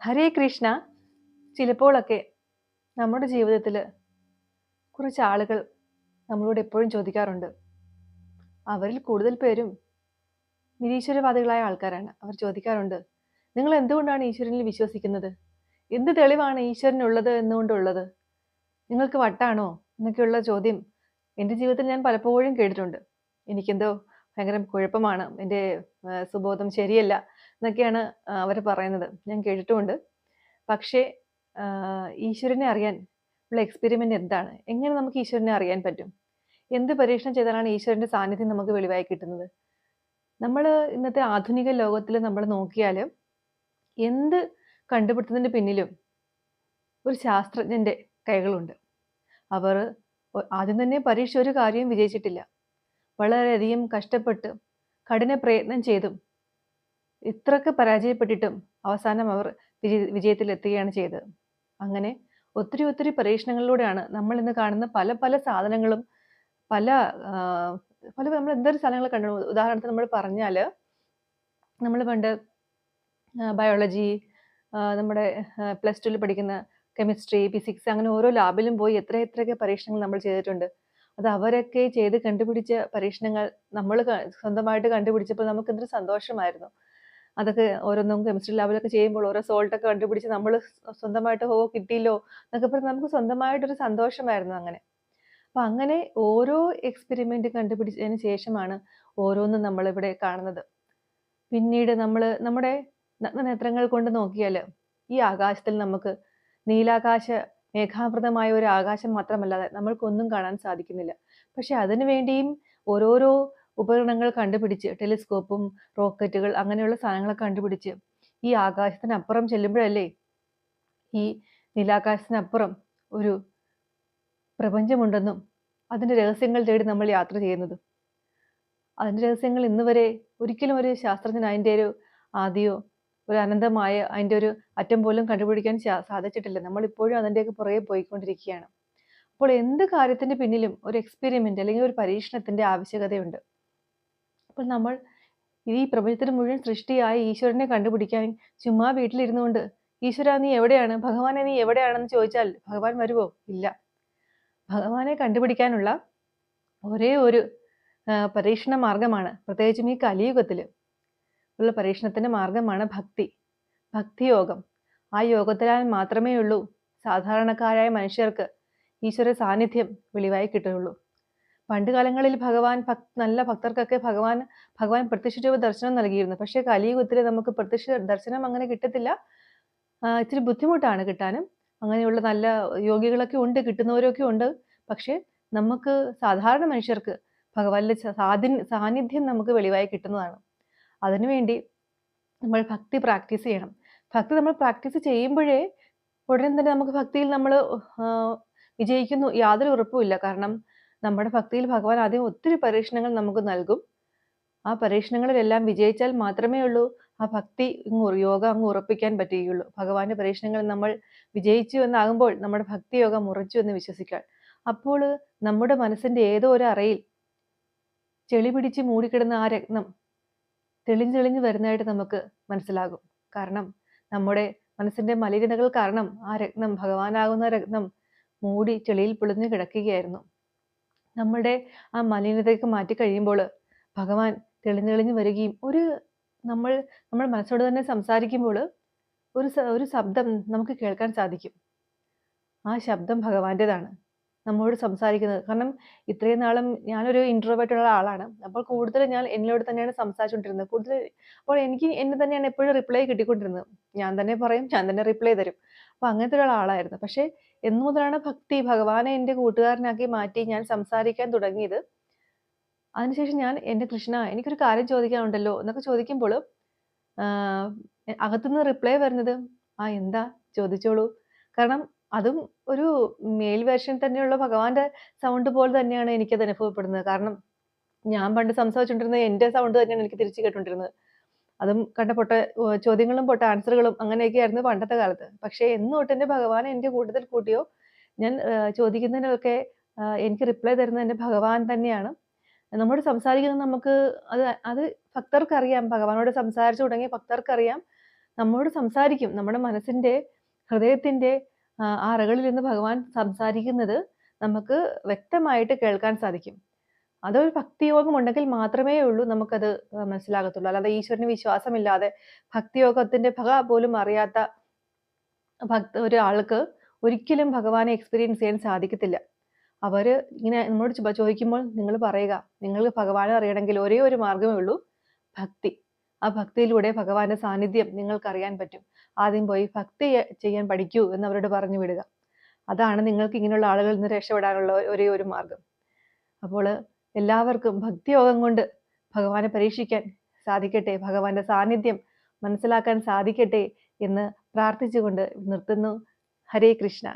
ഹരേ കൃഷ്ണ. ചിലപ്പോഴൊക്കെ നമ്മുടെ ജീവിതത്തിൽ കുറച്ച് ആളുകൾ നമ്മളോട് എപ്പോഴും ചോദിക്കാറുണ്ട്. അവരിൽ കൂടുതൽ പേരും നിരീശ്വരവാദികളായ ആൾക്കാരാണ്. അവർ ചോദിക്കാറുണ്ട്, നിങ്ങൾ എന്തുകൊണ്ടാണ് ഈശ്വരനിൽ വിശ്വസിക്കുന്നത്? എന്ത് തെളിവാണ് ഈശ്വരനുള്ളത് എന്നുകൊണ്ടുള്ളത്? നിങ്ങൾക്ക് വട്ടാണോ എന്നൊക്കെയുള്ള ചോദ്യം എൻ്റെ ജീവിതത്തിൽ ഞാൻ പലപ്പോഴും കേട്ടിട്ടുണ്ട്. എനിക്കെന്തോ ഭയങ്കര കുഴപ്പമാണ്, എൻ്റെ സുബോധം ശരിയല്ല എന്നൊക്കെയാണ് അവർ പറയുന്നത്, ഞാൻ കേട്ടിട്ടുമുണ്ട്. പക്ഷേ ഈശ്വരനെ അറിയാൻ ഉള്ള എക്സ്പെരിമെൻ്റ് എന്താണ്? എങ്ങനെ നമുക്ക് ഈശ്വരനെ അറിയാൻ പറ്റും? എന്ത് പരീക്ഷണം ചെയ്താലാണ് ഈശ്വരൻ്റെ സാന്നിധ്യം നമുക്ക് വെളിവായി കിട്ടുന്നത്? നമ്മൾ ഇന്നത്തെ ആധുനിക ലോകത്തിൽ നമ്മൾ നോക്കിയാൽ എന്ത് കണ്ടുപിടുത്തത്തിൻ്റെ പിന്നിലും ഒരു ശാസ്ത്രജ്ഞൻ്റെ കൈകളുണ്ട്. അവർ ആദ്യം തന്നെ പരീക്ഷിച്ച ഒരു കാര്യവും വിജയിച്ചിട്ടില്ല. വളരെയധികം കഷ്ടപ്പെട്ട് കഠിന പ്രയത്നം ചെയ്തും ഇത്രയൊക്കെ പരാജയപ്പെട്ടിട്ടും അവസാനം അവർ വിജയത്തിലെത്തുകയാണ് ചെയ്തത്. അങ്ങനെ ഒത്തിരി ഒത്തിരി പരീക്ഷണങ്ങളിലൂടെയാണ് നമ്മൾ ഇന്ന് കാണുന്ന പല പല സാധനങ്ങളും പല പല നമ്മൾ എന്തൊരു സാധനങ്ങൾ കണ്ടു. ഉദാഹരണത്തിന് നമ്മൾ പറഞ്ഞാൽ, നമ്മൾ പണ്ട് ബയോളജി, നമ്മുടെ +2 പഠിക്കുന്ന കെമിസ്ട്രി, ഫിസിക്സ്, അങ്ങനെ ഓരോ ലാബിലും പോയി എത്രയൊക്കെ പരീക്ഷണങ്ങൾ നമ്മൾ ചെയ്തിട്ടുണ്ട്. അത് അവരൊക്കെ ചെയ്ത് കണ്ടുപിടിച്ച പരീക്ഷണങ്ങൾ നമ്മൾ സ്വന്തമായിട്ട് കണ്ടുപിടിച്ചപ്പോൾ നമുക്ക് എന്തൊരു സന്തോഷമായിരുന്നു. അതൊക്കെ ഓരോന്നും കെമിസ്ട്രി ലാബിലൊക്കെ ചെയ്യുമ്പോൾ ഓരോ സോൾട്ടൊക്കെ കണ്ടുപിടിച്ച് നമ്മൾ സ്വന്തമായിട്ട് കിട്ടിയല്ലോ എന്നൊക്കെ പറഞ്ഞ് നമുക്ക് സ്വന്തമായിട്ടൊരു സന്തോഷമായിരുന്നു അങ്ങനെ. അപ്പം അങ്ങനെ ഓരോ എക്സ്പെരിമെൻ്റ് കണ്ടുപിടിച്ചതിന് ശേഷമാണ് ഓരോന്നും നമ്മളിവിടെ കാണുന്നത്. പിന്നീട് നമ്മൾ നമ്മുടെ നഗ്നനേത്രങ്ങൾ കൊണ്ട് നോക്കിയാൽ ഈ ആകാശത്തിൽ നമുക്ക് നീലാകാശ മേഘാവൃതമായ ഒരു ആകാശം മാത്രമല്ലാതെ നമ്മൾക്കൊന്നും കാണാൻ സാധിക്കുന്നില്ല. പക്ഷെ അതിനു വേണ്ടിയും ഓരോരോ ഉപകരണങ്ങൾ കണ്ടുപിടിച്ച്, ടെലിസ്കോപ്പും റോക്കറ്റുകൾ അങ്ങനെയുള്ള സാധനങ്ങളൊക്കെ കണ്ടുപിടിച്ച് ഈ ആകാശത്തിനപ്പുറം ചെല്ലുമ്പോഴല്ലേ ഈ നീലാകാശത്തിനപ്പുറം ഒരു പ്രപഞ്ചമുണ്ടെന്നും അതിൻ്റെ രഹസ്യങ്ങൾ തേടി നമ്മൾ യാത്ര ചെയ്യുന്നത്. അതിൻ്റെ രഹസ്യങ്ങൾ ഇന്ന് വരെ ഒരിക്കലും ഒരു ശാസ്ത്രജ്ഞൻ അതിൻ്റെ ഒരു ആദിയോ ഒരു അനന്തമായ അതിൻ്റെ ഒരു അറ്റം പോലും കണ്ടുപിടിക്കാൻ സാധിച്ചിട്ടില്ല. നമ്മളിപ്പോഴും അതിൻ്റെയൊക്കെ പുറകെ പോയിക്കൊണ്ടിരിക്കുകയാണ്. അപ്പോൾ എന്ത് കാര്യത്തിൻ്റെ പിന്നിലും ഒരു എക്സ്പെരിമെൻ്റ് അല്ലെങ്കിൽ ഒരു പരീക്ഷണത്തിൻ്റെ ആവശ്യകതയുണ്ട്. അപ്പോൾ നമ്മൾ ഈ പ്രപഞ്ചത്തിന് മുഴുവൻ സൃഷ്ടിയായി ഈശ്വരനെ കണ്ടുപിടിക്കാൻ ചുമ്മാ വീട്ടിലിരുന്നുകൊണ്ട് ഈശ്വര നീ എവിടെയാണ്, ഭഗവാനെ നീ എവിടെയാണെന്ന് ചോദിച്ചാൽ ഭഗവാൻ വരുമോ? ഇല്ല. ഭഗവാനെ കണ്ടുപിടിക്കാനുള്ള ഒരേ ഒരു പരീക്ഷണ മാർഗമാണ്, പ്രത്യേകിച്ചും ഈ കലിയുഗത്തിൽ ഉള്ള പരീക്ഷണത്തിൻ്റെ മാർഗമാണ് ഭക്തി, ഭക്തിയോഗം. ആ യോഗത്തിനാൽ മാത്രമേ ഉള്ളൂ സാധാരണക്കാരായ മനുഷ്യർക്ക് ഈശ്വര സാന്നിധ്യം വെളിവായി കിട്ടുകയുള്ളൂ. പണ്ട് കാലങ്ങളിൽ നല്ല ഭക്തർക്കൊക്കെ ഭഗവാൻ പ്രത്യക്ഷ രൂപ ദർശനം നൽകിയിരുന്നു. പക്ഷേ കലിയുഗത്തിൽ നമുക്ക് പ്രത്യക്ഷ ദർശനം അങ്ങനെ കിട്ടത്തില്ല. ഇച്ചിരി ബുദ്ധിമുട്ടാണ് കിട്ടാനും. അങ്ങനെയുള്ള നല്ല യോഗികളൊക്കെ ഉണ്ട്, കിട്ടുന്നവരൊക്കെ ഉണ്ട്. പക്ഷേ നമുക്ക് സാധാരണ മനുഷ്യർക്ക് ഭഗവാന്റെ സാന്നിധ്യം നമുക്ക് വെളിവായി കിട്ടുന്നതാണ്. അതിനുവേണ്ടി നമ്മൾ ഭക്തി പ്രാക്ടീസ് ചെയ്യണം. ഭക്തി നമ്മൾ പ്രാക്ടീസ് ചെയ്യുമ്പോഴേ ഉടനെ തന്നെ നമുക്ക് ഭക്തിയിൽ നമ്മൾ വിജയിക്കുന്നു യാതൊരു ഉറപ്പുമില്ല. കാരണം നമ്മുടെ ഭക്തിയിൽ ഭഗവാൻ ആദ്യം ഒത്തിരി പരീക്ഷണങ്ങൾ നമുക്ക് നൽകും. ആ പരീക്ഷണങ്ങളിലെല്ലാം വിജയിച്ചാൽ മാത്രമേ ഉള്ളൂ ആ ഭക്തി യോഗ അങ്ങ് ഉറപ്പിക്കാൻ പറ്റുകയുള്ളൂ. ഭഗവാന്റെ പരീക്ഷണങ്ങൾ നമ്മൾ വിജയിച്ചു എന്നാകുമ്പോൾ നമ്മുടെ ഭക്തി യോഗം ഉറച്ചു എന്ന് വിശ്വസിക്കാൻ. അപ്പോൾ നമ്മുടെ മനസ്സിൻ്റെ ഏതോ ഒരു അറയിൽ ചെളി പിടിച്ച് മൂടിക്കിടന്ന ആ രത്നം തെളിഞ്ഞ് വരുന്നതായിട്ട് നമുക്ക് മനസ്സിലാകും. കാരണം നമ്മുടെ മനസ്സിൻ്റെ മലിനതകൾ കാരണം ആ രത്നം, ഭഗവാനാകുന്ന രത്നം മൂടി ചെളിയിൽ പൊളിഞ്ഞ് കിടക്കുകയായിരുന്നു. നമ്മുടെ ആ മലിനതയ്ക്ക് മാറ്റി കഴിയുമ്പോൾ ഭഗവാൻ തെളിഞ്ഞ് വരികയും നമ്മൾ മനസ്സോട് തന്നെ സംസാരിക്കുമ്പോൾ ഒരു ശബ്ദം നമുക്ക് കേൾക്കാൻ സാധിക്കും. ആ ശബ്ദം ഭഗവാന്റേതാണ് നമ്മോട് സംസാരിക്കുന്നത്. കാരണം ഇത്രയും നാളും ഞാനൊരു ഇൻട്രോവേർട്ടുള്ള ആളാണ്. അപ്പോൾ കൂടുതൽ ഞാൻ എന്നോട് തന്നെയാണ് സംസാരിച്ചുകൊണ്ടിരുന്നത്. അപ്പോൾ എനിക്ക് എന്നെ തന്നെയാണ് എപ്പോഴും റിപ്ലൈ കിട്ടിക്കൊണ്ടിരുന്നത്. ഞാൻ തന്നെ പറയും, ഞാൻ തന്നെ റിപ്ലൈ തരും. അപ്പോൾ അങ്ങനത്തെ ഒരാളായിരുന്നു. പക്ഷേ എന്നു മുതലാണ് ഭഗവാനെ എൻ്റെ കൂട്ടുകാരനാക്കി മാറ്റി ഞാൻ സംസാരിക്കാൻ തുടങ്ങിയത്. അതിനുശേഷം ഞാൻ എൻ്റെ കൃഷ്ണ എനിക്കൊരു കാര്യം ചോദിക്കാനുണ്ടല്ലോ എന്നൊക്കെ ചോദിക്കുമ്പോൾ അകത്തുനിന്ന് റിപ്ലൈ വരുന്നത് എന്താ ചോദിച്ചോളൂ. കാരണം അതും ഒരു മെയിൽ വേർഷൻ തന്നെയുള്ള ഭഗവാന്റെ സൗണ്ട് പോലെ തന്നെയാണ് എനിക്കത് അനുഭവപ്പെടുന്നത്. കാരണം ഞാൻ പണ്ട് സംസാരിച്ചുകൊണ്ടിരുന്നത് എൻ്റെ സൗണ്ട് തന്നെയാണ് എനിക്ക് തിരിച്ചു കേട്ടുകൊണ്ടിരുന്നത്. അതും കണ്ട ചോദ്യങ്ങളും ആൻസറുകളും അങ്ങനെയൊക്കെയായിരുന്നു പണ്ടത്തെ കാലത്ത്. പക്ഷേ എന്ന് തൊട്ട് എൻ്റെ ഭഗവാനെ എൻ്റെ കൂട്ടത്തിൽ കൂട്ടിയോ ഞാൻ ചോദിക്കുന്നതിനൊക്കെ എനിക്ക് റിപ്ലൈ തരുന്നത് എൻ്റെ ഭഗവാൻ തന്നെയാണ്. നമ്മോട് സംസാരിക്കുന്നത് അത് ഭക്തർക്കറിയാം. ഭഗവാനോട് സംസാരിച്ചു തുടങ്ങിയ ഭക്തർക്കറിയാം നമ്മോട് സംസാരിക്കും. നമ്മുടെ മനസ്സിൻ്റെ, ഹൃദയത്തിൻ്റെ അറകളിൽ നിന്ന് ഭഗവാൻ സംസാരിക്കുന്നത് നമുക്ക് വ്യക്തമായിട്ട് കേൾക്കാൻ സാധിക്കും. അതൊരു ഭക്തിയോഗം ഉണ്ടെങ്കിൽ മാത്രമേ ഉള്ളൂ നമുക്കത് മനസ്സിലാകത്തുള്ളൂ. അല്ലാതെ ഈശ്വരന് വിശ്വാസമില്ലാതെ ഭക്തിയോഗത്തിൻ്റെ പോലും അറിയാത്ത ഒരാൾക്ക് ഒരിക്കലും ഭഗവാനെ എക്സ്പീരിയൻസ് ചെയ്യാൻ സാധിക്കത്തില്ല. അവര് ഇങ്ങനെ നമ്മളോട് ചോദിക്കുമ്പോൾ നിങ്ങൾ പറയുക, നിങ്ങൾക്ക് ഭഗവാനെ അറിയണമെങ്കിൽ ഒരേ ഒരു മാർഗ്ഗമേ ഉള്ളൂ, ഭക്തി. ആ ഭക്തിയിലൂടെ ഭഗവാന്റെ സാന്നിധ്യം നിങ്ങൾക്കറിയാൻ പറ്റും. ആദ്യം പോയി ഭക്തി ചെയ്യാൻ പഠിക്കൂ എന്ന് അവരോട് പറഞ്ഞു വിടുക. അതാണ് നിങ്ങൾക്ക് ഇങ്ങനെയുള്ള ആളുകളിൽ നിന്ന് രക്ഷപ്പെടാനുള്ള ഒരേ ഒരു മാർഗം. അപ്പോൾ എല്ലാവർക്കും ഭക്തിയോഗം കൊണ്ട് ഭഗവാനെ പരീക്ഷിക്കാൻ സാധിക്കട്ടെ, ഭഗവാന്റെ സാന്നിധ്യം മനസ്സിലാക്കാൻ സാധിക്കട്ടെ എന്ന് പ്രാർത്ഥിച്ചുകൊണ്ട് നിർത്തുന്നു. ഹരേ കൃഷ്ണ.